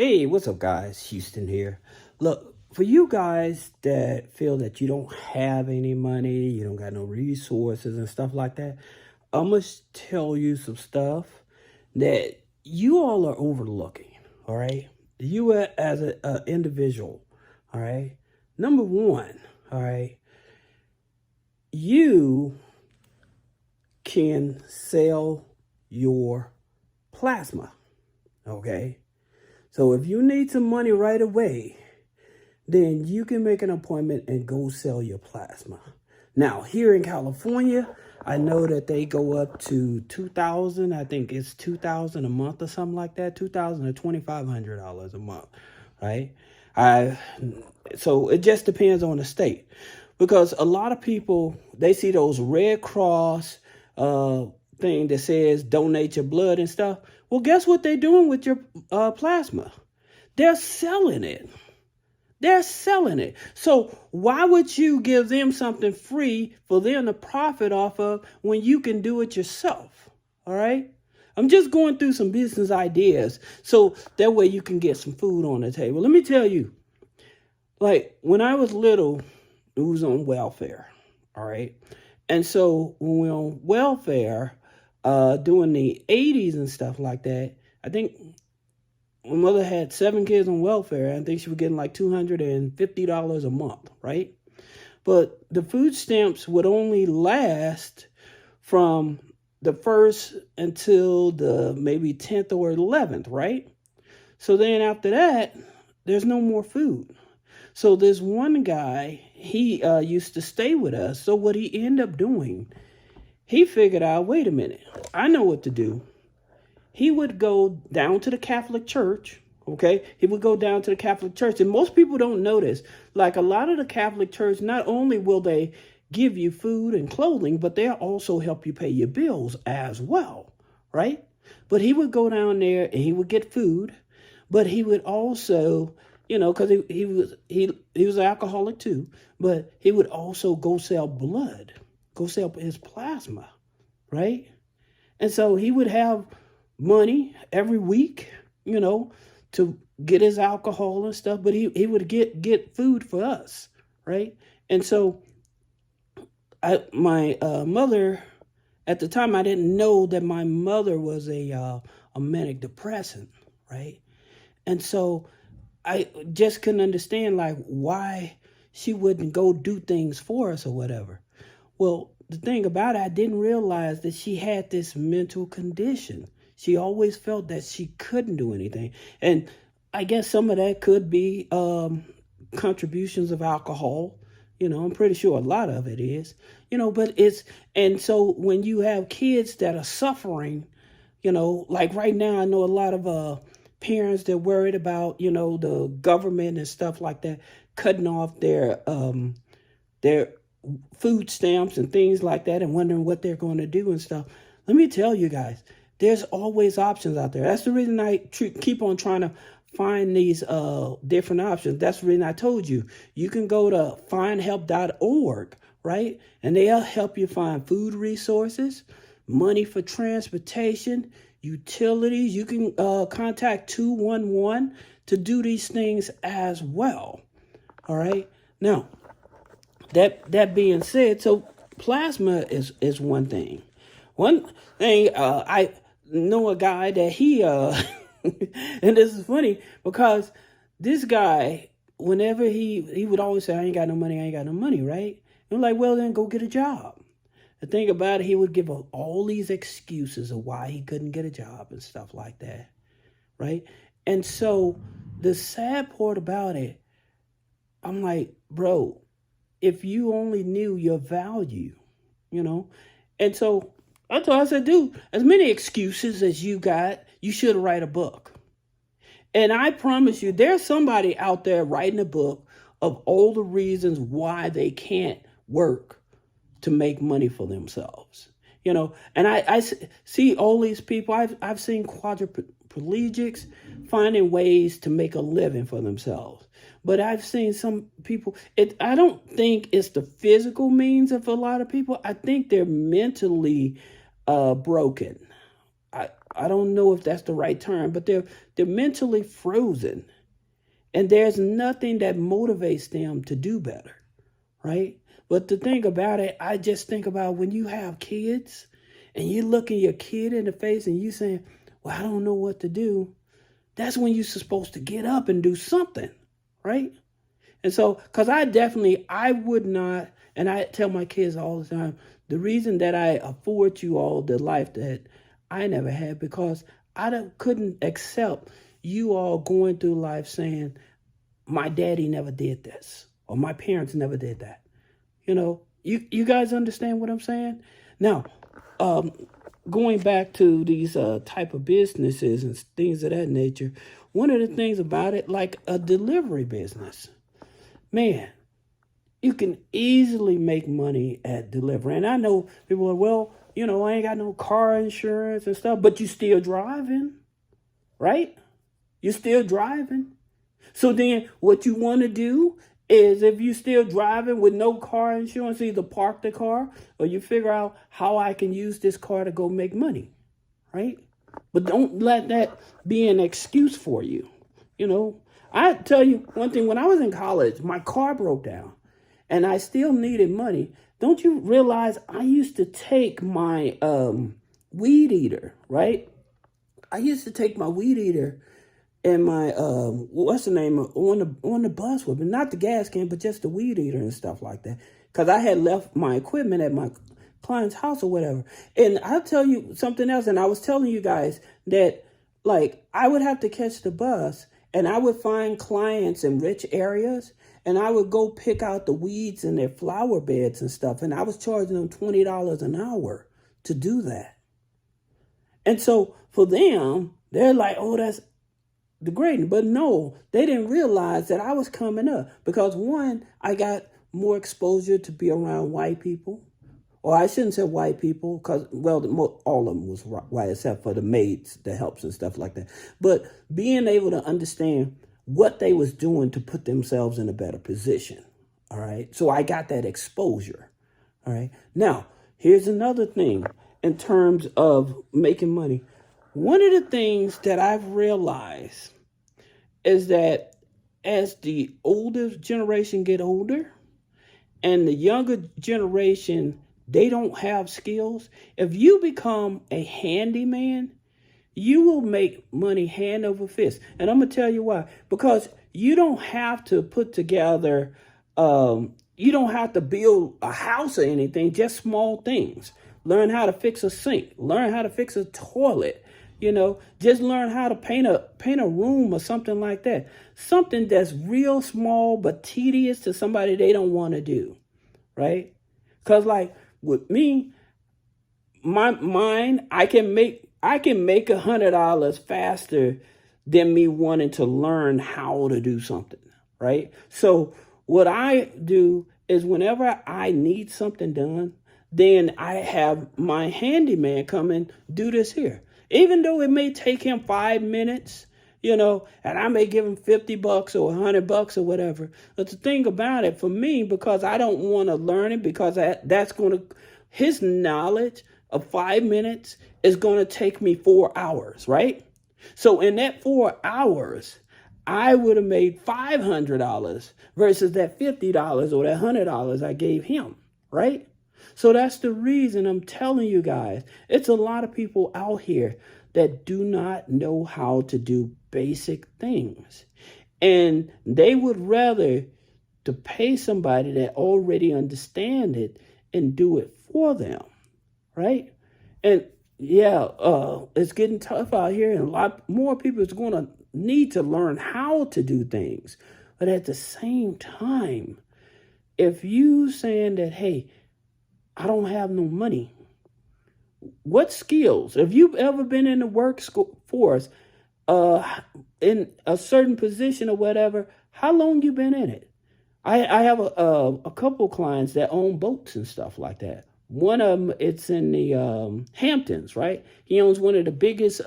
Hey, what's up, guys? Houston here. Look, for you guys that feel that you don't have any money, you don't got no resources and stuff like that, I must tell you some stuff that you all are overlooking, all right? You as an individual, all right? Number one, all right, you can sell your plasma, okay? So if you need some money right away, then you can make an appointment and go sell your plasma. Now, here in California, I know that they go up to 2,000. I think it's 2,000 a month or something like that. 2,000 or $2,500 a month, right? I so it just depends on the state, because a lot of people, they see those Red Cross thing that says donate your blood and stuff. Well, guess what they're doing with your plasma? They're selling it. They're selling it. So why would you give them something free for them to profit off of when you can do it yourself? All right. I'm just going through some business ideas so that way you can get some food on the table. Let me tell you, like when I was little, it was on welfare. All right. And so when we were on welfare, during the 80s and stuff like that, I think my mother had 7 kids on welfare. I think she was getting like $250 a month, right? But the food stamps would only last from the first until the maybe 10th or 11th, right? So then after that, there's no more food. So this one guy, he used to stay with us. So what he ended up doing, he figured out, wait a minute, I know what to do. He would go down to the Catholic Church, okay? He would go down to the Catholic Church. And most people don't know this. Like a lot of the Catholic Church, not only will they give you food and clothing, but they'll also help you pay your bills as well, right? But he would go down there and he would get food, but he would also, because he was an alcoholic too, but he would also go sell blood, go sell his plasma, right? And so he would have money every week, to get his alcohol and stuff, but he would get food for us, right? And so my mother, at the time, I didn't know that my mother was a manic depressant, right? And so I just couldn't understand like why she wouldn't go do things for us or whatever. Well, the thing about it, I didn't realize that she had this mental condition. She always felt that she couldn't do anything. And I guess some of that could be contributions of alcohol. I'm pretty sure a lot of it is, but and so when you have kids that are suffering, like right now, I know a lot of parents that are worried about, the government and stuff like that, cutting off their food stamps and things like that and wondering what they're going to do and stuff. Let me tell you guys, there's always options out there. That's the reason I keep on trying to find these different options. That's the reason I told you. You can go to findhelp.org, right? And they'll help you find food resources, money for transportation, utilities. You can contact 211 to do these things as well. All right. Now, that being said, so plasma is one thing. One thing, I know a guy that he, and this is funny because this guy, whenever he would always say, I ain't got no money, right? And I'm like, well, then go get a job. The thing about it, he would give all these excuses of why he couldn't get a job and stuff like that, right? And so the sad part about it, I'm like, bro, if you only knew your value, and so I said, dude, as many excuses as you got, you should write a book. And I promise you, there's somebody out there writing a book of all the reasons why they can't work to make money for themselves. And I see all these people. I've seen quadriplegics finding ways to make a living for themselves. But I've seen some people, I don't think it's the physical means of a lot of people. I think they're mentally broken. I don't know if that's the right term, but they're mentally frozen. And there's nothing that motivates them to do better, right? But the thing about it, I just think about when you have kids and you're looking your kid in the face and you saying, well, I don't know what to do. That's when you're supposed to get up and do something, right? And so, because I would not, and I tell my kids all the time, the reason that I afford you all the life that I never had, because couldn't accept you all going through life saying, my daddy never did this, or my parents never did that. You guys understand what I'm saying? Now, going back to these type of businesses and things of that nature, one of the things about it, like a delivery business, man, you can easily make money at delivery. And I know people are, well, I ain't got no car insurance and stuff, but you still driving, right? You're still driving. So then what you want to do is, if you're still driving with no car insurance, either park the car or you figure out how I can use this car to go make money, right? But don't let that be an excuse for you. I tell you one thing, when I was in college, my car broke down and I still needed money. Don't you realize I used to take my weed eater, right? I used to take my weed eater and my what's the name on the bus with me, not the gas can, but just the weed eater and stuff like that, because I had left my equipment at my client's house or whatever. And I'll tell you something else, and I was telling you guys that, like, I would have to catch the bus and I would find clients in rich areas and I would go pick out the weeds in their flower beds and stuff, and I was charging them $20 an hour to do that. And so for them, they're like, oh, that's degrading. But no, they didn't realize that I was coming up because, one, I got more exposure to be around white people. Or I shouldn't say white people, because, well, all of them was white except for the maids, the helps and stuff like that. But being able to understand what they was doing to put themselves in a better position. All right. So I got that exposure. All right. Now, here's another thing in terms of making money. One of the things that I've realized is that as the older generation get older and the younger generation, they don't have skills. If you become a handyman, you will make money hand over fist. And I'm going to tell you why. Because you don't have to put together, you don't have to build a house or anything, just small things. Learn how to fix a sink. Learn how to fix a toilet. Just learn how to paint a room or something like that. Something that's real small but tedious to somebody they don't want to do, right? Because, like, with me, my mind, I can make $100 faster than me wanting to learn how to do something, right? So what I do is, whenever I need something done, then I have my handyman come and do this here. Even though it may take him 5 minutes, and I may give him $50 or $100 or whatever. But the thing about it, for me, because I don't want to learn it, because his knowledge of 5 minutes is going to take me 4 hours, right? So in that 4 hours, I would have made $500 versus that $50 or that $100 I gave him, right? So that's the reason I'm telling you guys, it's a lot of people out here that do not know how to do basic things. And they would rather to pay somebody that already understand it and do it for them, right? And yeah, it's getting tough out here, and a lot more people is going to need to learn how to do things. But at the same time, if you saying that, hey, I don't have no money, what skills? If you've ever been in the workforce, in a certain position or whatever, how long you been in it? I have a couple clients that own boats and stuff like that. One of them, it's in the Hamptons, right? He owns one of the biggest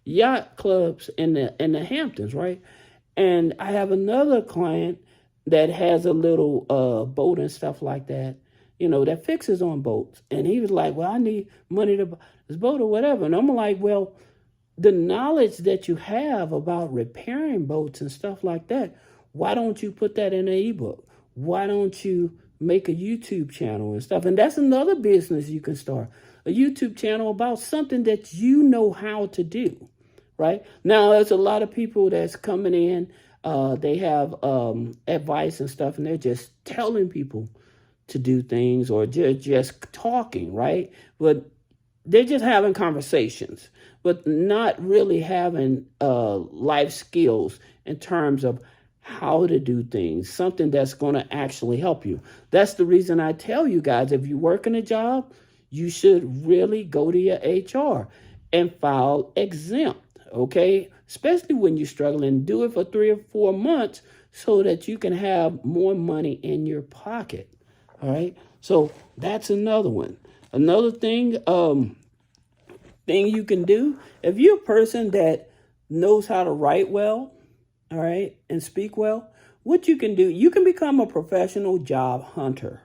yacht clubs in the Hamptons, right? And I have another client that has a little boat and stuff like that. that fixes on boats. And he was like, well, I need money to buy this boat or whatever. And I'm like, well, the knowledge that you have about repairing boats and stuff like that, why don't you put that in an ebook? Why don't you make a YouTube channel and stuff? And that's another business you can start, a YouTube channel about something that you know how to do, right? Now, there's a lot of people that's coming in, they have advice and stuff, and they're just telling people to do things, or just talking, right? But they're just having conversations, but not really having life skills in terms of how to do things, something that's going to actually help you. That's the reason I tell you guys, if you work in a job, you should really go to your HR and file exempt, okay? Especially when you're struggling, do it for 3 or 4 months so that you can have more money in your pocket, all right? So that's another one. Another thing you can do, if you're a person that knows how to write well, all right, and speak well, what you can do, you can become a professional job hunter.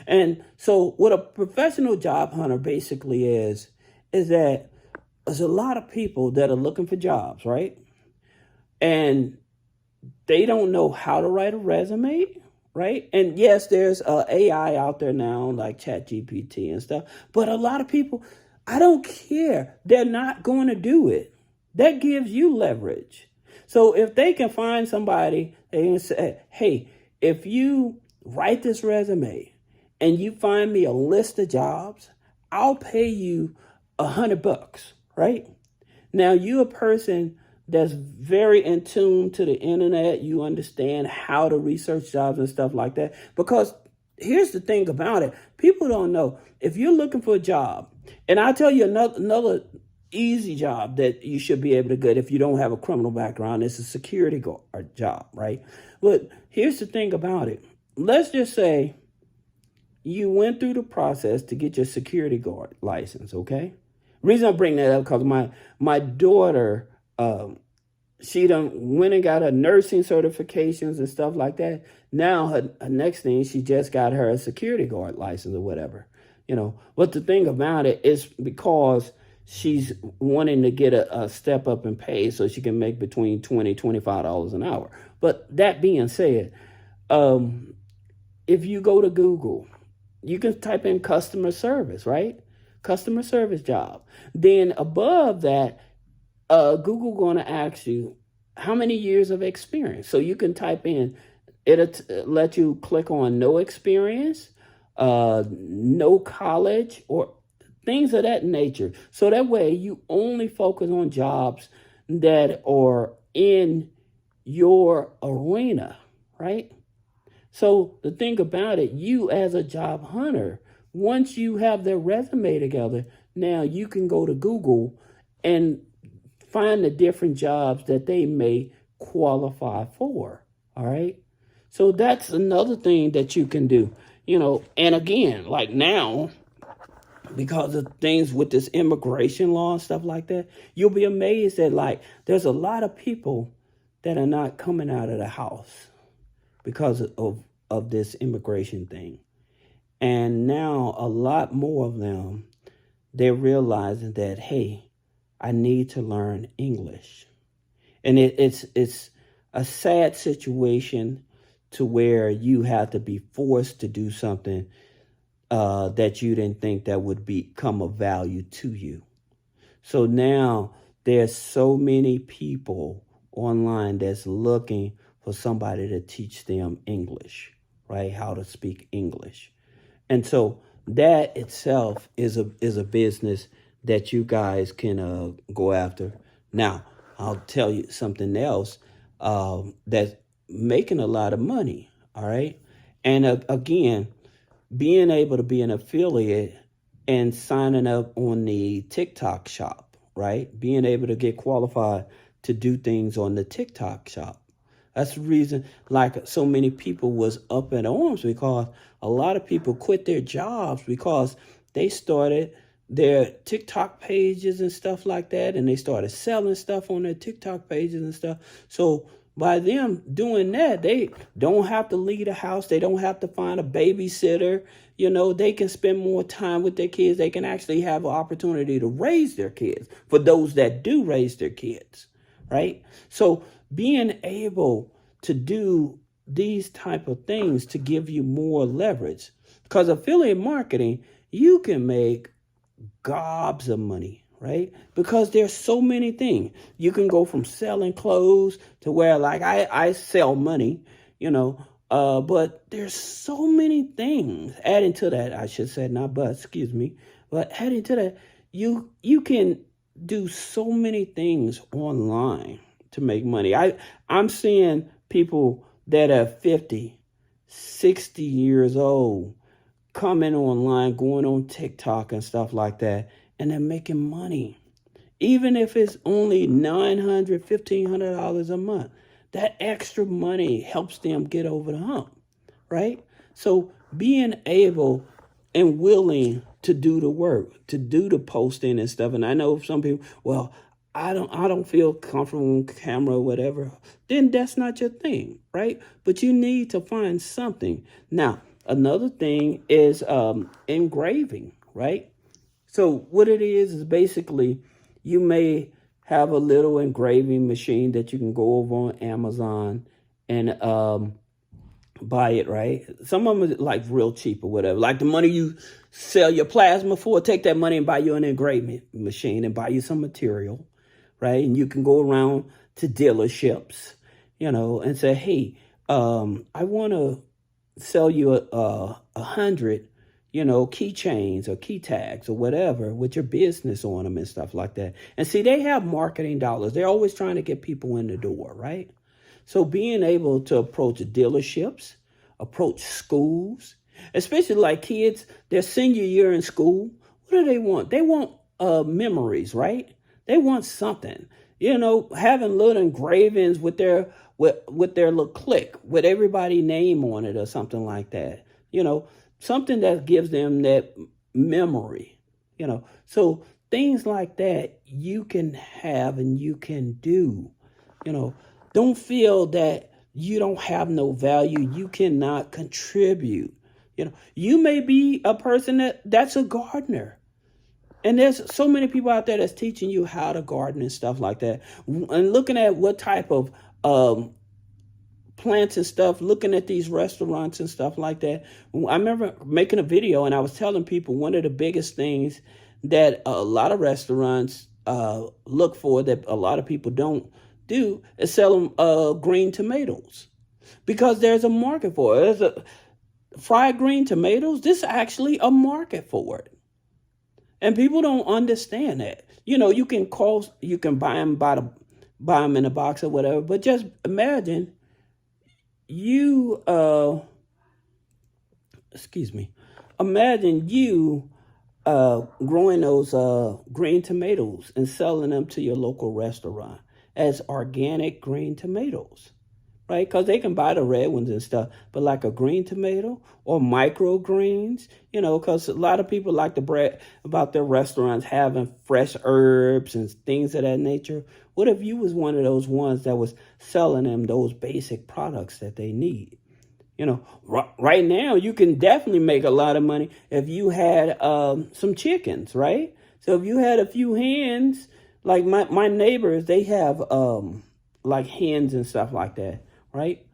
And so what a professional job hunter basically is that there's a lot of people that are looking for jobs, right? And they don't know how to write a resume, right? And yes, there's AI out there now, like ChatGPT and stuff. But a lot of people, I don't care. They're not going to do it. That gives you leverage. So if they can find somebody and say, hey, if you write this resume and you find me a list of jobs, I'll pay you $100, right? Now, you're a person that's very in tune to the internet. You understand how to research jobs and stuff like that. Because here's the thing about it. People don't know. If you're looking for a job, and I'll tell you another easy job that you should be able to get if you don't have a criminal background, it's a security guard job, right? But here's the thing about it. Let's just say you went through the process to get your security guard license, okay? Reason I bring that up because my daughter, she done went and got her nursing certifications and stuff like that. Now her next thing, she just got her a security guard license or whatever, But the thing about it is because she's wanting to get a step up in pay so she can make between $20, $25 an hour. But that being said, if you go to Google, you can type in customer service, right? Customer service job. Then above that, Google going to ask you how many years of experience. So you can type in, it'll let you click on no experience, no college, or things of that nature. So that way you only focus on jobs that are in your arena, right? So the thing about it, you as a job hunter, once you have their resume together, now you can go to Google and find the different jobs that they may qualify for, all right? So that's another thing that you can do, and again, like now, because of things with this immigration law and stuff like that, you'll be amazed that there's a lot of people that are not coming out of the house because of this immigration thing. And now a lot more of them, they're realizing that, hey, I need to learn English. And it's a sad situation to where you have to be forced to do something that you didn't think that would become of value to you. So now there's so many people online that's looking for somebody to teach them English, right? How to speak English. And so that itself is a business that you guys can go after. Now, I'll tell you something else that's making a lot of money, all right? And again, being able to be an affiliate and signing up on the TikTok shop, right? Being able to get qualified to do things on the TikTok shop. That's the reason so many people was up in arms, because a lot of people quit their jobs because they started their TikTok pages and stuff like that, and they started selling stuff on their TikTok pages and stuff. So By them doing that, they don't have to leave the house. They don't have to find a babysitter. They can spend more time with their kids. They can actually have an opportunity to raise their kids for those that do raise their kids, right? So being able to do these type of things to give you more leverage, because affiliate marketing, you can make gobs of money, right? Because there's so many things. You can go from selling clothes to where, like, I sell money, but there's so many things adding to that. I should say not but, excuse me. But adding to that, you can do so many things online to make money. I'm seeing people that are 50, 60 years old coming online, going on TikTok and stuff like that, and they're making money. Even if it's only $900, $1,500 a month, that extra money helps them get over the hump, right? So being able and willing to do the work, to do the posting and stuff. And I know some people, well, I don't feel comfortable on camera or whatever. Then that's not your thing, right? But you need to find something. Now, another thing is engraving, right? So what it is basically you may have a little engraving machine that you can go over on Amazon and buy it, right? Some of them are like real cheap or whatever. Like the money you sell your plasma for, take that money and buy you an engraving machine and buy you some material, right? And you can go around to dealerships, and say, hey, I want to sell you 100, keychains or key tags or whatever with your business on them and stuff like that. And see, they have marketing dollars. They're always trying to get people in the door, right? So being able to approach dealerships, approach schools, especially like kids, their senior year in school, what do they want? They want memories, right? They want something, having little engravings with their little click with everybody's name on it or something like that, something that gives them that memory, So things like that you can have and you can do, Don't feel that you don't have no value. You cannot contribute. You may be a person that's a gardener. And there's so many people out there that's teaching you how to garden and stuff like that. And looking at what type of plants and stuff, looking at these restaurants and stuff like that. I remember making a video and I was telling people one of the biggest things that a lot of restaurants look for that a lot of people don't do is sell them green tomatoes. Because there's a market for it. There's a fried green tomatoes. This is actually a market for it. And people don't understand that. You can buy them in a box or whatever, but just imagine you growing those green tomatoes and selling them to your local restaurant as organic green tomatoes. Right? Because they can buy the red ones and stuff, but like a green tomato or microgreens, because a lot of people like to brag about their restaurants having fresh herbs and things of that nature. What if you was one of those ones that was selling them those basic products that they need? Right now you can definitely make a lot of money if you had some chickens, right? So if you had a few hens, like my neighbors, they have like hens and stuff like that. Right?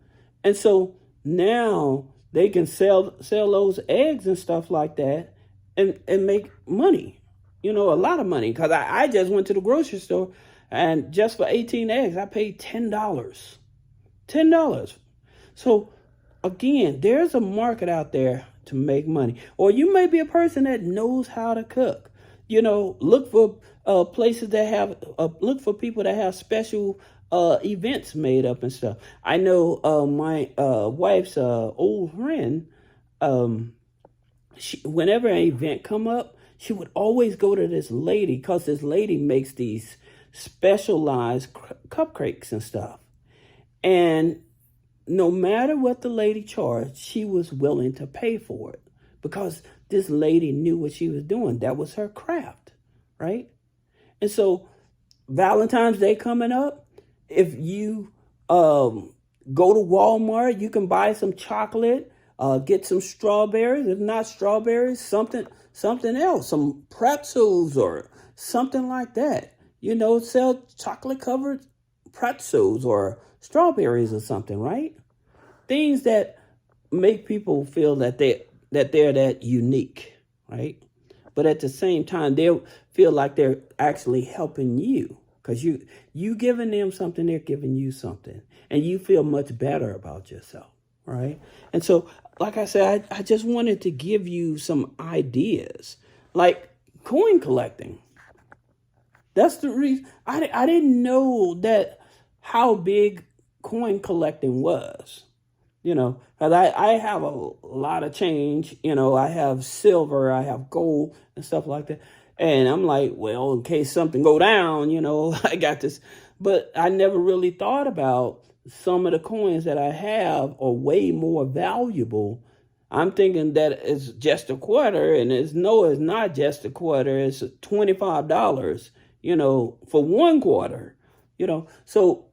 And so now they can sell those eggs and stuff like that and make money, a lot of money. Because I just went to the grocery store and just for 18 eggs, I paid $10. $10. So again, there's a market out there to make money. Or you may be a person that knows how to cook. Look for places that have, look for people that have special events made up and stuff. I know my wife's old friend, whenever an event come up, she would always go to this lady because this lady makes these specialized cupcakes and stuff. And no matter what the lady charged, she was willing to pay for it because this lady knew what she was doing. That was her craft, right? And so Valentine's Day coming up, if you Go to Walmart. You can buy some chocolate. Get some strawberries. If not strawberries, something else, some pretzels or something like that. Sell chocolate covered pretzels or strawberries or something, right? Things that make people feel that they're that unique, right? But at the same time, they feel like they're actually helping you, because you giving them something, they're giving you something, and you feel much better about yourself, right? And so, like I said, I just wanted to give you some ideas, like coin collecting. That's the reason I didn't know that how big coin collecting was. Because I have a lot of change. I have silver, I have gold and stuff like that. And I'm like, well, in case something go down, I got this. But I never really thought about some of the coins that I have are way more valuable. I'm thinking that it's just a quarter, and it's not just a quarter. It's $25, for one quarter, So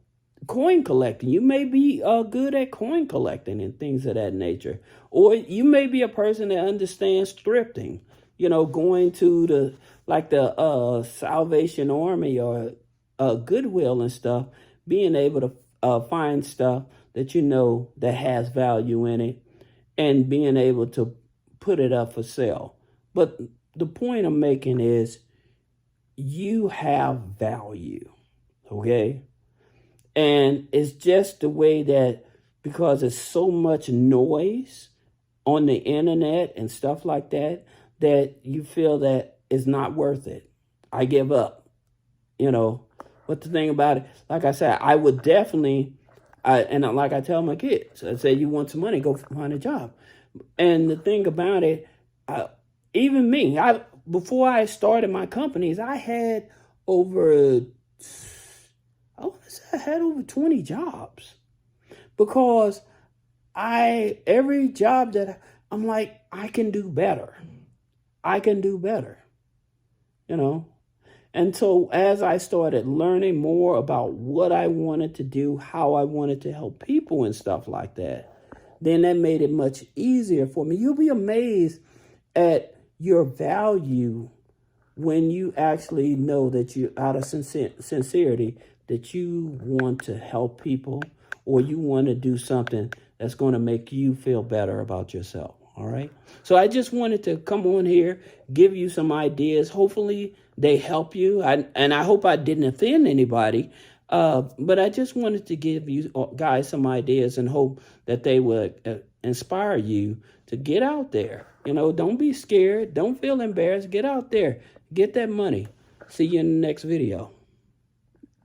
coin collecting, you may be good at coin collecting and things of that nature. Or you may be a person that understands thrifting, going to the Salvation Army or Goodwill and stuff, being able to find stuff that that has value in it, and being able to put it up for sale. But the point I'm making is you have value, okay? And it's just the way that, because there's so much noise on the internet and stuff like that, that you feel that it's not worth it. I give up, But the thing about it, like I said, I would definitely, and like I tell my kids, I say, you want some money, go find a job. And the thing about it, even me, before I started my companies, I had over 20 jobs, because every job that I'm like, I can do better. And so as I started learning more about what I wanted to do, how I wanted to help people and stuff like that, then that made it much easier for me. You'll be amazed at your value when you actually know that you, out of sincerity, that you want to help people, or you want to do something that's going to make you feel better about yourself. All right. So I just wanted to come on here, give you some ideas. Hopefully they help you. And I hope I didn't offend anybody. But I just wanted to give you guys some ideas, and hope that they would inspire you to get out there. Don't be scared. Don't feel embarrassed. Get out there. Get that money. See you in the next video.